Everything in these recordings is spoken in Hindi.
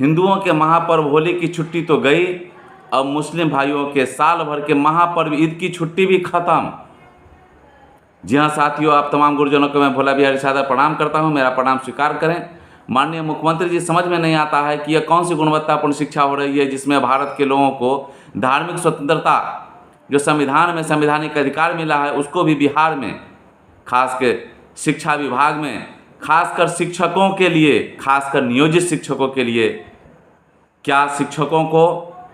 हिंदुओं के महापर्व होली की छुट्टी तो गई, अब मुस्लिम भाइयों के साल भर के महापर्व ईद की छुट्टी भी खत्म। जी हाँ साथियों, आप तमाम गुरुजनों को मैं भोला बिहारी सादर प्रणाम करता हूँ। मेरा प्रणाम स्वीकार करें। माननीय मुख्यमंत्री जी, समझ में नहीं आता है कि यह कौन सी गुणवत्तापूर्ण शिक्षा हो रही है जिसमें भारत के लोगों को धार्मिक स्वतंत्रता जो संविधान में संवैधानिक अधिकार मिला है उसको भी बिहार में खास के शिक्षा विभाग में खासकर शिक्षकों के लिए, खासकर नियोजित शिक्षकों के लिए, क्या शिक्षकों को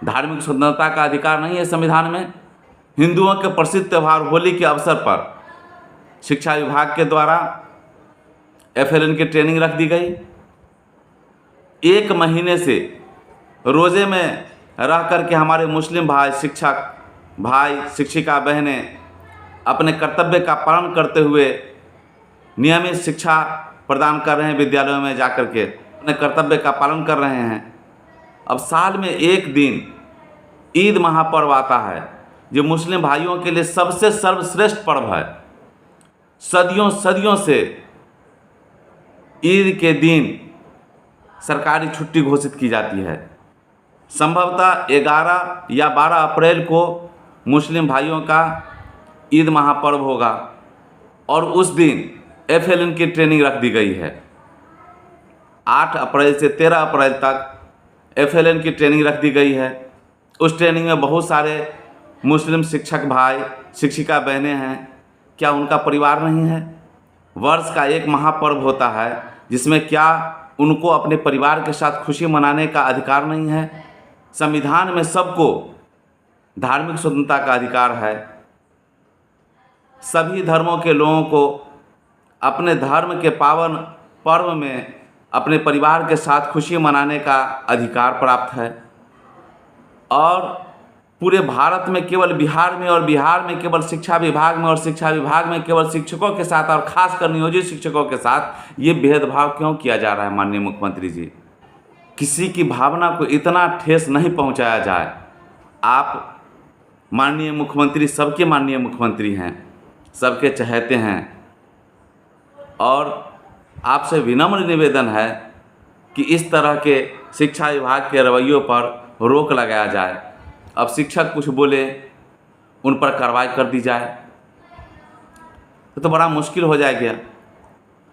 धार्मिक स्वतंत्रता का अधिकार नहीं है संविधान में? हिंदुओं के प्रसिद्ध त्यौहार होली के अवसर पर शिक्षा विभाग के द्वारा FLN की ट्रेनिंग रख दी गई। 1 महीने से रोज़े में रह कर के हमारे मुस्लिम भाई शिक्षक भाई शिक्षिका बहनें अपने कर्तव्य का पालन करते हुए नियमित शिक्षा प्रदान कर रहे हैं। विद्यालयों में जाकर के अपने कर्तव्य का पालन कर रहे हैं। अब साल में एक दिन ईद महापर्व आता है जो मुस्लिम भाइयों के लिए सबसे सर्वश्रेष्ठ पर्व है। सदियों सदियों से ईद के दिन सरकारी छुट्टी घोषित की जाती है। संभवतः 11 या 12 अप्रैल को मुस्लिम भाइयों का ईद महापर्व होगा और उस दिन FLN की ट्रेनिंग रख दी गई है। 8 अप्रैल से 13 अप्रैल तक FLN की ट्रेनिंग रख दी गई है। उस ट्रेनिंग में बहुत सारे मुस्लिम शिक्षक भाई शिक्षिका बहनें हैं। क्या उनका परिवार नहीं है? वर्ष का एक महापर्व होता है जिसमें क्या उनको अपने परिवार के साथ खुशी मनाने का अधिकार नहीं है? संविधान में सबको धार्मिक स्वतंत्रता का अधिकार है। सभी धर्मों के लोगों को अपने धर्म के पावन पर्व में अपने परिवार के साथ खुशी मनाने का अधिकार प्राप्त है। और पूरे भारत में केवल बिहार में और बिहार में केवल शिक्षा विभाग में और शिक्षा विभाग में केवल शिक्षकों के साथ और खासकर नियोजित शिक्षकों के साथ ये भेदभाव क्यों किया जा रहा है? माननीय मुख्यमंत्री जी, किसी की भावना को इतना ठेस नहीं पहुंचाया जाए। आप माननीय मुख्यमंत्री सबके माननीय मुख्यमंत्री हैं, सबके चहेते हैं और आपसे विनम्र निवेदन है कि इस तरह के शिक्षा विभाग के रवैयों पर रोक लगाया जाए। अब शिक्षक कुछ बोले उन पर कार्रवाई कर दी जाए तो बड़ा मुश्किल हो जाएगा।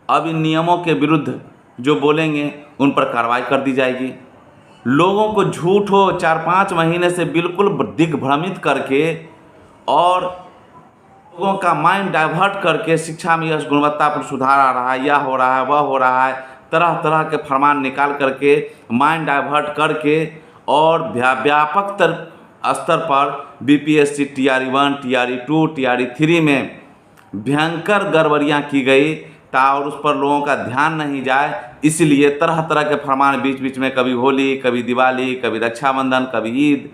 अब इन नियमों के विरुद्ध जो बोलेंगे उन पर कार्रवाई कर दी जाएगी। लोगों को झूठो 4-5 महीने से बिल्कुल दिग्भ्रमित करके और लोगों का माइंड डाइवर्ट करके शिक्षा में यह गुणवत्ता पर सुधार आ रहा है, यह हो रहा है, वह हो रहा है, तरह तरह के फरमान निकाल करके माइंड डाइवर्ट करके और व्यापक स्तर पर BPSC TRE 1, TRE 2, TRE 3 में भयंकर गड़बड़ियाँ की गई और उस पर लोगों का ध्यान नहीं जाए, इसलिए तरह तरह के फरमान बीच बीच में कभी होली, कभी दिवाली, कभी रक्षाबंधन, कभी ईद,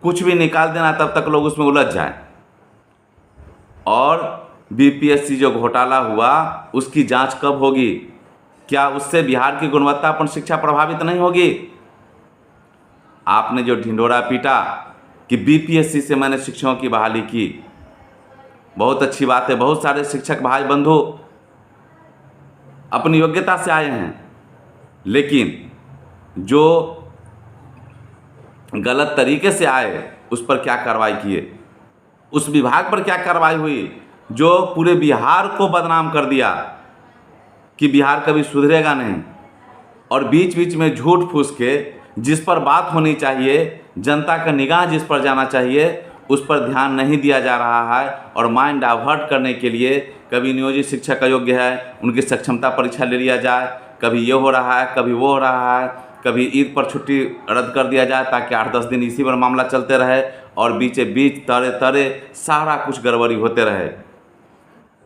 कुछ भी निकाल देना तब तक लोग उसमें उलझ जाएं। और BPSC जो घोटाला हुआ उसकी जांच कब होगी? क्या उससे बिहार की गुणवत्तापूर्ण शिक्षा प्रभावित नहीं होगी? आपने जो ढिंढोरा पीटा कि BPSC से मैंने शिक्षकों की बहाली की, बहुत अच्छी बात है। बहुत सारे शिक्षक भाई बंधु अपनी योग्यता से आए हैं, लेकिन जो गलत तरीके से आए उस पर क्या कार्रवाई किए? उस विभाग पर क्या कार्रवाई हुई जो पूरे बिहार को बदनाम कर दिया कि बिहार कभी सुधरेगा नहीं? और बीच बीच में झूठ फूस के जिस पर बात होनी चाहिए, जनता का निगाह जिस पर जाना चाहिए, उस पर ध्यान नहीं दिया जा रहा है। और माइंड डाइवर्ट करने के लिए कभी नियोजित शिक्षक अयोग्य है, उनकी सक्षमता परीक्षा ले लिया जाए, कभी ये हो रहा है, कभी वो हो रहा है, कभी ईद पर छुट्टी रद्द कर दिया जाए ताकि 8-10 दिन इसी पर मामला चलते रहे और बीचे बीच तरे तरे सारा कुछ गड़बड़ी होते रहे।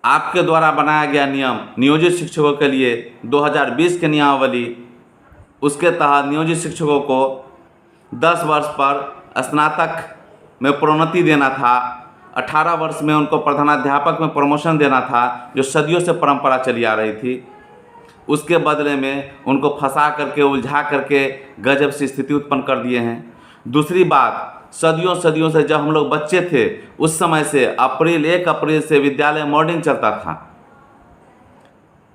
आपके द्वारा बनाया गया नियम नियोजित शिक्षकों के लिए 2020 के नियमावली, उसके तहत नियोजित शिक्षकों को 10 वर्ष पर स्नातक में प्रोन्नति देना था, 18 वर्ष में उनको प्रधानाध्यापक में प्रमोशन देना था, जो सदियों से परंपरा चली आ रही थी। उसके बदले में उनको फंसा करके, उलझा करके गजब सी स्थिति उत्पन्न कर दिए हैं। दूसरी बात, सदियों सदियों से जब हम लोग बच्चे थे उस समय से 1 अप्रैल से विद्यालय मॉर्निंग चलता था।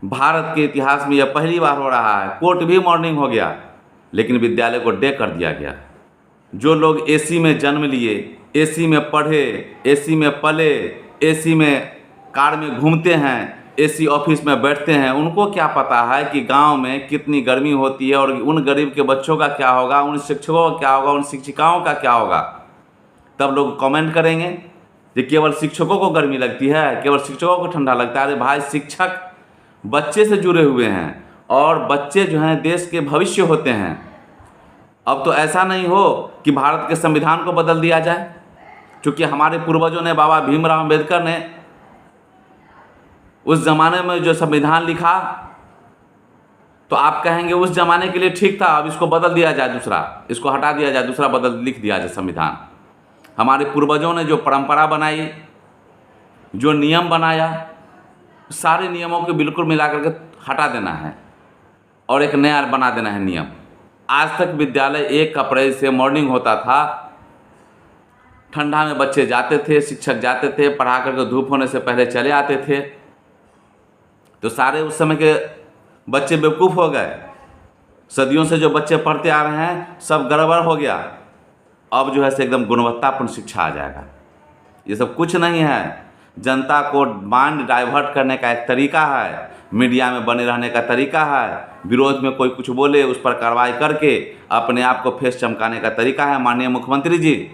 भारत के इतिहास में यह पहली बार हो रहा है। कोर्ट भी मॉर्निंग हो गया। लेकिन विद्यालय को डे कर दिया गया। जो लोग एसी में जन्म लिए, एसी में पढ़े, एसी में पले, एसी में कार में घूमते हैं, एसी ऑफिस में बैठते हैं, उनको क्या पता है कि गांव में कितनी गर्मी होती है और उन गरीब के बच्चों का क्या होगा, उन शिक्षकों का क्या होगा, उन शिक्षिकाओं का क्या होगा। तब लोग कमेंट करेंगे कि केवल शिक्षकों को गर्मी लगती है, केवल शिक्षकों को ठंडा लगता है। अरे भाई, शिक्षक बच्चे से जुड़े हुए हैं और बच्चे जो हैं देश के भविष्य होते हैं। अब तो ऐसा नहीं हो कि भारत के संविधान को बदल दिया जाए। क्योंकि हमारे पूर्वजों ने, बाबा भीमराव अम्बेडकर ने उस ज़माने में जो संविधान लिखा, तो आप कहेंगे उस ज़माने के लिए ठीक था, अब इसको बदल दिया जाए, दूसरा इसको हटा दिया जाए, दूसरा बदल लिख दिया जाए संविधान। हमारे पूर्वजों ने जो परंपरा बनाई, जो नियम बनाया, सारे नियमों को बिल्कुल मिला करके हटा देना है और एक नया बना देना है नियम। आज तक विद्यालय 1 अप्रैल से मॉर्निंग होता था, ठंडा में बच्चे जाते थे, शिक्षक जाते थे, पढ़ा करके धूप होने से पहले चले आते थे। तो सारे उस समय के बच्चे बेवकूफ़ हो गए। सदियों से जो बच्चे पढ़ते आ रहे हैं सब गड़बड़ हो गया। अब जो है से एकदम गुणवत्तापूर्ण शिक्षा आ जाएगा। ये सब कुछ नहीं है, जनता को माइंड डाइवर्ट करने का एक तरीका है, मीडिया में बने रहने का तरीका है, विरोध में कोई कुछ बोले उस पर कार्रवाई करके अपने आप को फेस चमकाने का तरीका है। माननीय मुख्यमंत्री जी,